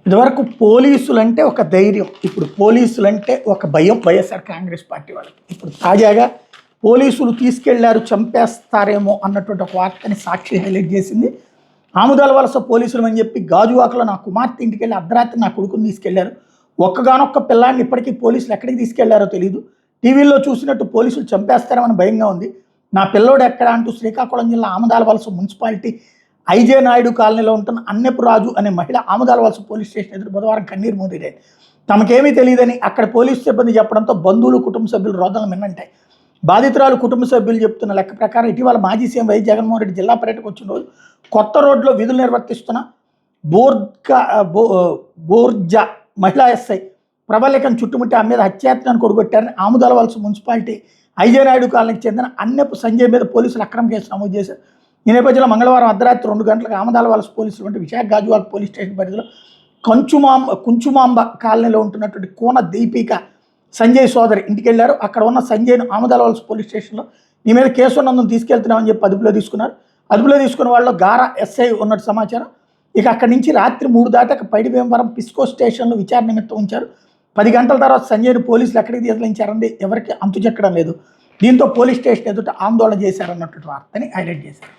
ఇదివరకు పోలీసులంటే ఒక ధైర్యం, ఇప్పుడు పోలీసులంటే ఒక భయం వైఎస్ఆర్ కాంగ్రెస్ పార్టీ వాళ్ళకి. ఇప్పుడు తాజాగా పోలీసులు తీసుకెళ్లారు చంపేస్తారేమో అన్నటువంటి ఒక వార్తని సాక్షి హైలైట్ చేసింది. ఆముదాల వలస పోలీసులు అని చెప్పి గాజువాకలో నా కుమార్తె ఇంటికి వెళ్ళి అర్ధరాత్రి నా కొడుకుని తీసుకెళ్లారు. ఒక్కగానొక్క పిల్లాడిని ఇప్పటికీ పోలీసులు ఎక్కడికి తీసుకెళ్లారో తెలియదు. టీవీల్లో చూసినట్టు పోలీసులు చంపేస్తారేమని భయంగా ఉంది. నా పిల్లోడు ఎక్కడ అంటూ శ్రీకాకుళం జిల్లా ఆముదాల వలస మున్సిపాలిటీ ఐజే నాయుడు కాలనీలో ఉంటున్న అన్నెపు రాజు అనే మహిళ ఆముదాల వలస పోలీస్ స్టేషన్ ఎదురు బుధవారం కన్నీరు మూదిరే. తమకేమీ తెలియదని అక్కడ పోలీసు సిబ్బంది చెప్పడంతో బంధువులు కుటుంబ సభ్యులు రోదనలు మిన్నంటాయి. బాధితురాలు కుటుంబ సభ్యులు చెప్తున్న లెక్క ప్రకారం ఇటీవల మాజీ సీఎం వైఎస్ జగన్మోహన్ రెడ్డి జిల్లా పర్యటనకు వచ్చిన రోజు కొత్త రోడ్లో విధులు నిర్వర్తిస్తున్న బోర్జా మహిళా ఎస్ఐ ప్రబలికను చుట్టుముట్టి ఆమె మీద హత్యాయత్నాన్ని కొడుగొట్టారని ఆముదాల వలస మున్సిపాలిటీ ఐజే నాయుడు కాలనీకి చెందిన అన్నెపు సంజయ్ మీద పోలీసులు అక్రమ కేసు నమోదు చేశారు. ఈ నేపథ్యంలో మంగళవారం అర్ధరాత్రి 2 గంటలకు ఆముదాల వలస పోలీసులు అంటే విశాఖ గాజువాక పోలీస్ స్టేషన్ పరిధిలో కుంచుమాంబ కాలనీలో ఉంటున్నటువంటి కోన దీపిక సంజయ్ సోదరి ఇంటికి వెళ్ళారు. అక్కడ ఉన్న సంజయ్ను ఆముదాల వలస పోలీస్ స్టేషన్లో ఈ మీద కేసు ఉన్నందుకు తీసుకెళ్తున్నామని చెప్పి అదుపులో తీసుకున్నారు. అదుపులో తీసుకున్న వాళ్ళు గారా ఎస్ఐ ఉన్నట్టు సమాచారం. ఇక అక్కడి నుంచి రాత్రి 3 దాటాక పైడిభీమవరం పిస్కో స్టేషన్లో విచారణ నిమిత్తం ఉంచారు. 10 గంటల తర్వాత సంజయ్ను పోలీసులు ఎక్కడికి తీసుకెళ్లించారండి ఎవరికి అంతు చెక్కడం లేదు. దీంతో పోలీస్ స్టేషన్ ఎదుట ఆందోళన చేశారన్నటువంటి వార్తని హైలైట్ చేశారు.